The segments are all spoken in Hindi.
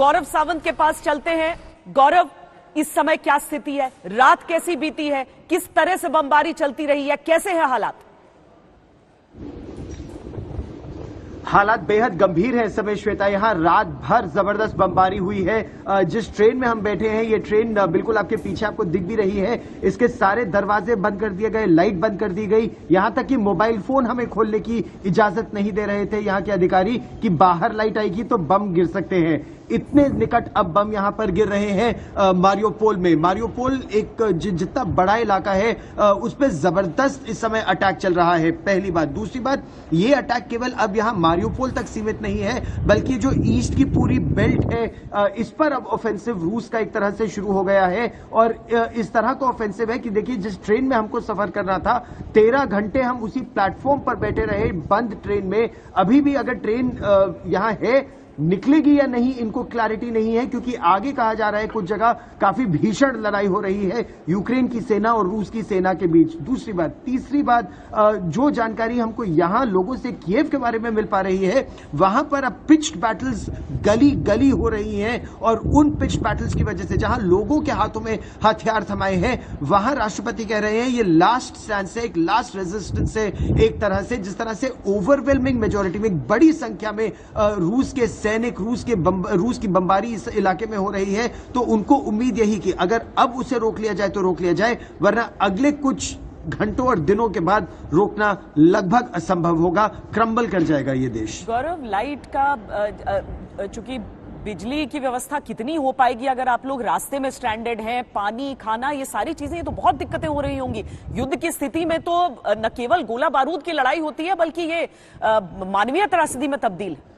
गौरव सावंत के पास चलते हैं। गौरव, इस समय क्या स्थिति है? रात कैसी बीती है? किस तरह से बमबारी चलती रही है? कैसे है हालात? हालात बेहद गंभीर है इस समय श्वेता। यहाँ रात भर जबरदस्त बमबारी हुई है। जिस ट्रेन में हम बैठे हैं, ये ट्रेन बिल्कुल आपके पीछे आपको दिख भी रही है। इसके सारे दरवाजे बंद कर दिए गए, लाइट बंद कर दी गई। यहाँ तक कि मोबाइल फोन हमें खोलने की इजाजत नहीं दे रहे थे यहाँ के अधिकारी कि बाहर लाइट आएगी तो बम गिर सकते हैं। इतने निकट अब बम यहाँ पर गिर रहे हैं मारियोपोल में। मारियोपोल एक जितना बड़ा इलाका है उस पर जबरदस्त इस समय अटैक चल रहा है, पहली बात। दूसरी बात, ये अटैक केवल अब यहाँ मारियोपोल तक सीमित नहीं है, बल्कि जो ईस्ट की पूरी बेल्ट है इस पर अब ऑफेंसिव रूस का एक तरह से शुरू हो गया है। और इस तरह का ऑफेंसिव है कि देखिए, जिस ट्रेन में हमको सफर करना था 13 घंटे हम उसी प्लेटफॉर्म पर बैठे रहे बंद ट्रेन में। अभी भी अगर ट्रेन यहाँ है, निकलेगी या नहीं, इनको क्लैरिटी नहीं है, क्योंकि आगे कहा जा रहा है कुछ जगह काफी भीषण लड़ाई हो रही है यूक्रेन की सेना और रूस की सेना के बीच। दूसरी बात, तीसरी बात, जो जानकारी हमको यहां लोगों से कीव के बारे में मिल पा रही है, वहां पर अब पिच्ड बैटल्स गली गली हो रही हैं। और उन पिच्ड बैटल्स की वजह से जहां लोगों के हाथों में हथियार थमाए हैं, वहां राष्ट्रपति कह रहे हैं ये लास्ट स्टैंड से, एक लास्ट रेजिस्टेंस से, एक तरह से जिस तरह से ओवरवेलमिंग मेजोरिटी में, एक बड़ी संख्या में रूस के सैनिक, रूस की बमबारी इस इलाके में हो रही है, तो उनको उम्मीद यही कि अगर अब उसे रोक लिया जाए तो रोक लिया जाए, वरना अगले कुछ घंटों और दिनों के बाद रोकना लगभग असंभव होगा। क्रम्बल कर जाएगा ये देश। गौरव, लाइट का चूंकि बिजली की व्यवस्था कितनी हो पाएगी अगर आप लोग रास्ते में स्ट्रैंडेड हैं? पानी, खाना, ये सारी चीजें, ये तो बहुत दिक्कतें हो रही होंगी। युद्ध की स्थिति में तो न केवल गोला बारूद की लड़ाई होती है, बल्कि ये मानवीय त्रासदी में तब्दील है।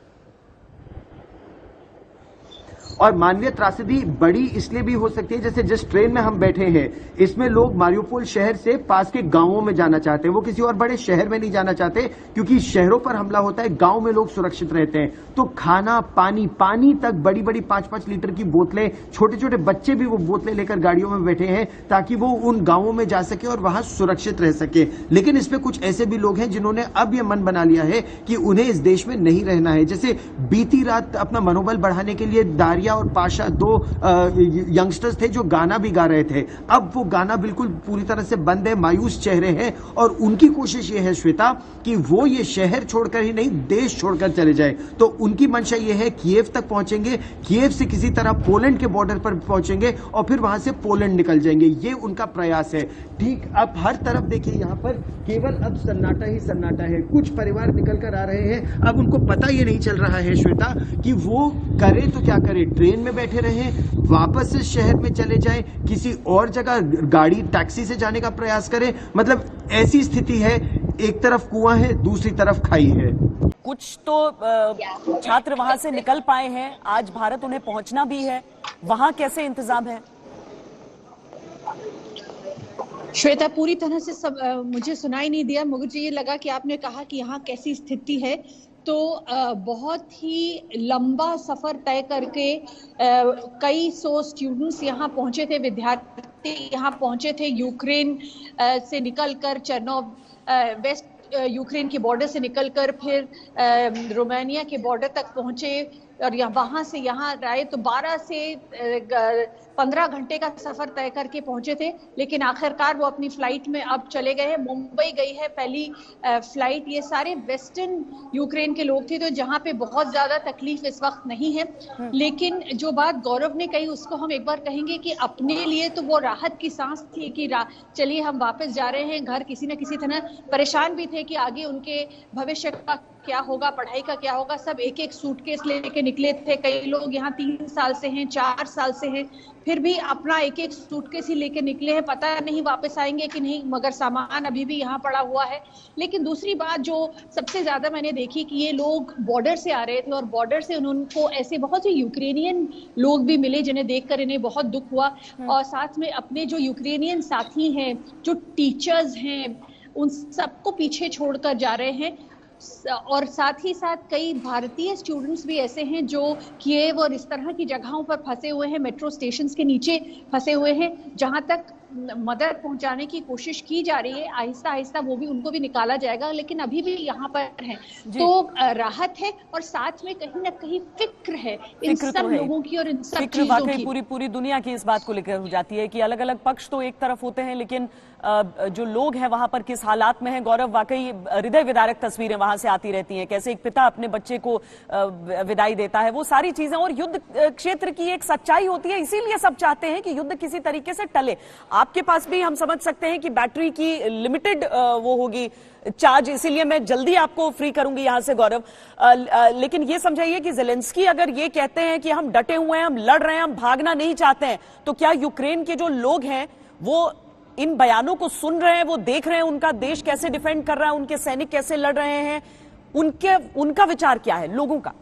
और मानवीय त्रासदी बड़ी इसलिए भी हो सकती है, जैसे जिस ट्रेन में हम बैठे हैं इसमें लोग मारियोपोल शहर से पास के गांवों में जाना चाहते हैं। वो किसी और बड़े शहर में नहीं जाना चाहते, क्योंकि शहरों पर हमला होता है, गांव में लोग सुरक्षित रहते हैं। तो खाना, पानी तक बड़ी बड़ी 5-5 लीटर की बोतलें, छोटे छोटे बच्चे भी वो बोतलें लेकर गाड़ियों में बैठे हैं ताकि वो उन गांवों में जा सके और वहां सुरक्षित रह सके। लेकिन इसमें कुछ ऐसे भी लोग हैं जिन्होंने अब यह मन बना लिया है कि उन्हें इस देश में नहीं रहना है। जैसे बीती रात अपना मनोबल बढ़ाने के लिए दारिया और पाशा, 2 यंगस्टर्स थे जो गाना भी गा रहे थे। अब वो गाना बिल्कुल पूरी तरह से बंद है, मायूस चेहरे हैं। और उनकी कोशिश ये है श्वेता कि वो ये शहर छोड़कर ही नहीं, देश छोड़कर चले जाए। तो उनकी मंशा ये है कीव तक पहुंचेंगे, कीव से किसी तरह पोलैंड के बॉर्डर पर पहुंचेंगे और फिर वहां से पोलैंड निकल जाएंगे। ये उनका प्रयास है। ठीक अब हर तरफ देखिए, यहाँ पर केवल अब सन्नाटा ही सन्नाटा है। कुछ परिवार निकल कर आ रहे हैं। अब उनको पता ये नहीं चल रहा है श्वेता कि वो करे तो क्या करे, ट्रेन में बैठे रहे, वापस इस शहर में चले जाएं, किसी और जगह गाड़ी, टैक्सी से जाने का प्रयास करें। मतलब ऐसी स्थिति है, एक तरफ कुआं है, दूसरी तरफ खाई है। कुछ तो छात्र वहां से निकल पाए हैं, आज भारत उन्हें पहुंचना भी है। वहां कैसे इंतजाम है? श्वेता, पूरी तरह से सब मुझे सुनाई नहीं दिया। मुझे ये लगा कि आपने कहा कि यहाँ कैसी स्थिति है, तो बहुत ही लंबा सफर तय करके कई सौ स्टूडेंट्स यहाँ पहुंचे थे, विद्यार्थी यहाँ पहुंचे थे यूक्रेन से निकलकर, चेरनोव वेस्ट यूक्रेन के बॉर्डर से निकलकर फिर रोमानिया के बॉर्डर तक पहुंचे और वहां से यहाँ आए। तो 12 से 15 घंटे का सफर तय करके पहुंचे थे, लेकिन आखिरकार वो अपनी फ्लाइट में अब चले गए हैं। मुंबई गई है पहली फ्लाइट। ये सारे वेस्टर्न यूक्रेन के लोग थे, तो जहाँ पे बहुत ज्यादा तकलीफ इस वक्त नहीं है। लेकिन जो बात गौरव ने कही उसको हम एक बार कहेंगे कि अपने लिए तो वो राहत की सांस थी कि चलिए हम वापस जा रहे हैं घर। किसी न किसी तरह परेशान भी थे कि आगे उनके भविष्य का क्या होगा, पढ़ाई का क्या होगा। सब एक एक सूटकेस लेके निकले थे। कई लोग यहाँ 3 साल से हैं, 4 साल से हैं, फिर भी अपना एक एक सूटकेस ही लेके निकले हैं। पता नहीं वापस आएंगे कि नहीं, मगर सामान अभी भी यहाँ पड़ा हुआ है। लेकिन दूसरी बात जो सबसे ज्यादा मैंने देखी कि ये लोग बॉर्डर से आ रहे थे और बॉर्डर से उनको ऐसे बहुत से यूक्रेनियन लोग भी मिले जिन्हें देखकर इन्हें बहुत दुख हुआ। और साथ में अपने जो यूक्रेनियन साथी हैं, जो टीचर्स हैं, उन सबको पीछे छोड़कर जा रहे हैं। और साथ ही साथ कई भारतीय स्टूडेंट्स भी ऐसे हैं जो कीव और इस तरह की जगहों पर फंसे हुए हैं, मेट्रो स्टेशंस के नीचे फंसे हुए हैं, जहां तक मदद पहुंचाने की कोशिश की जा रही है। आहिस्ता आहिस्ता वो भी, उनको भी निकाला जाएगा, लेकिन अभी भी यहाँ पर है तो राहत है और साथ में कहीं ना कहीं फिक्र है इन सब लोगों की और इन सब चीजों की। पूरी दुनिया की इस बात को लेकर हो जाती है कि अलग अलग पक्ष तो एक तरफ होते हैं, लेकिन जो लोग हैं वहां पर किस हालात में हैं। गौरव, वाकई हृदय विदारक तस्वीरें वहां से आती रहती हैं, कैसे एक पिता अपने बच्चे को विदाई देता है, वो सारी चीजें। और युद्ध क्षेत्र की एक सच्चाई होती है, इसीलिए सब चाहते हैं कि युद्ध किसी तरीके से टले। आपके पास भी हम समझ सकते हैं कि बैटरी की लिमिटेड वो होगी चार्ज, इसीलिए मैं जल्दी आपको फ्री करूंगी यहां से गौरव। लेकिन ये समझाइए कि ज़ेलेंस्की अगर ये कहते हैं कि हम डटे हुए हैं, हम लड़ रहे हैं, हम भागना नहीं चाहते हैं, तो क्या यूक्रेन के जो लोग हैं वो इन बयानों को सुन रहे हैं, वो देख रहे हैं उनका देश कैसे डिफेंड कर रहा है, उनके सैनिक कैसे लड़ रहे हैं, उनका विचार क्या है लोगों का?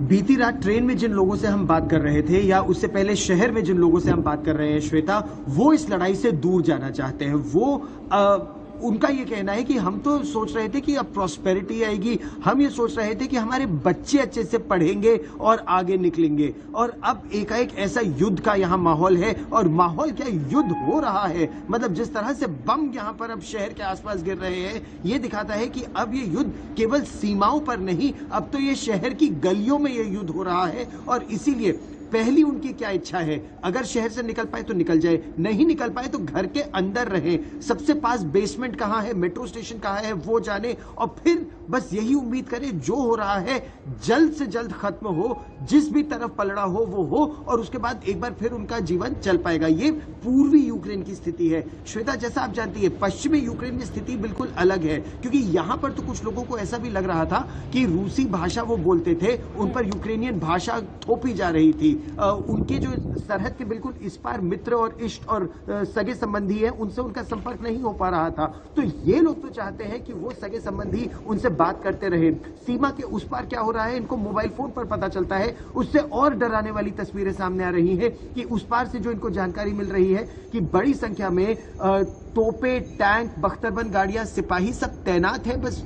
बीती रात ट्रेन में जिन लोगों से हम बात कर रहे थे या उससे पहले शहर में जिन लोगों से हम बात कर रहे हैं श्वेता, वो इस लड़ाई से दूर जाना चाहते हैं। वो उनका ये कहना है कि हम तो सोच रहे थे कि अब प्रॉस्पेरिटी आएगी, हम ये सोच रहे थे कि हमारे बच्चे अच्छे से पढ़ेंगे और आगे निकलेंगे, और अब एकाएक ऐसा युद्ध का यहाँ माहौल है। और माहौल क्या, युद्ध हो रहा है। मतलब जिस तरह से बम यहाँ पर अब शहर के आसपास गिर रहे हैं, ये दिखाता है कि अब ये युद्ध केवल सीमाओं पर नहीं, अब तो ये शहर की गलियों में ये युद्ध हो रहा है। और इसीलिए पहली उनकी क्या इच्छा है, अगर शहर से निकल पाए तो निकल जाए, नहीं निकल पाए तो घर के अंदर रहे। सबसे पास बेसमेंट कहाँ है, मेट्रो स्टेशन कहाँ है, वो जाने, और फिर बस यही उम्मीद करे जो हो रहा है जल्द से जल्द खत्म हो, जिस भी तरफ पलड़ा हो वो हो, और उसके बाद एक बार फिर उनका जीवन चल पाएगा। ये पूर्वी यूक्रेन की स्थिति है श्वेता। जैसा आप जानती है, पश्चिमी यूक्रेन की स्थिति बिल्कुल अलग है, क्योंकि यहां पर तो कुछ लोगों को ऐसा भी लग रहा था कि रूसी भाषा वो बोलते थे, उन पर यूक्रेनियन भाषा थोपी जा रही थी। उनके जो सरहद के बिल्कुल इस पार मित्र और इष्ट और सगे संबंधी हैं, उनसे उनका संपर्क नहीं हो पा रहा था। तो ये लोग तो चाहते हैं कि वो सगे संबंधी उनसे बात करते रहे। सीमा के उस पार क्या हो रहा है इनको मोबाइल फोन पर पता चलता है। उससे और डराने वाली तस्वीरें सामने आ रही हैं कि उस पार से जो इनको जानकारी मिल रही है कि बड़ी संख्या में तोपे, टैंक, बख्तरबंद गाड़ियां, सिपाही सब तैनात है, बस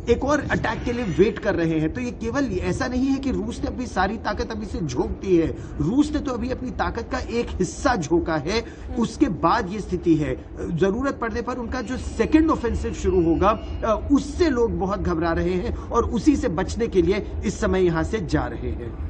एक और अटैक के लिए वेट कर रहे हैं। तो ये केवल ऐसा नहीं है कि रूस ने अपनी सारी ताकत अभी से झोंक दी है, रूस ने तो अभी अपनी ताकत का एक हिस्सा झोंका है, उसके बाद ये स्थिति है। जरूरत पड़ने पर उनका जो सेकंड ऑफेंसिव शुरू होगा, उससे लोग बहुत घबरा रहे हैं और उसी से बचने के लिए इस समय यहां से जा रहे हैं।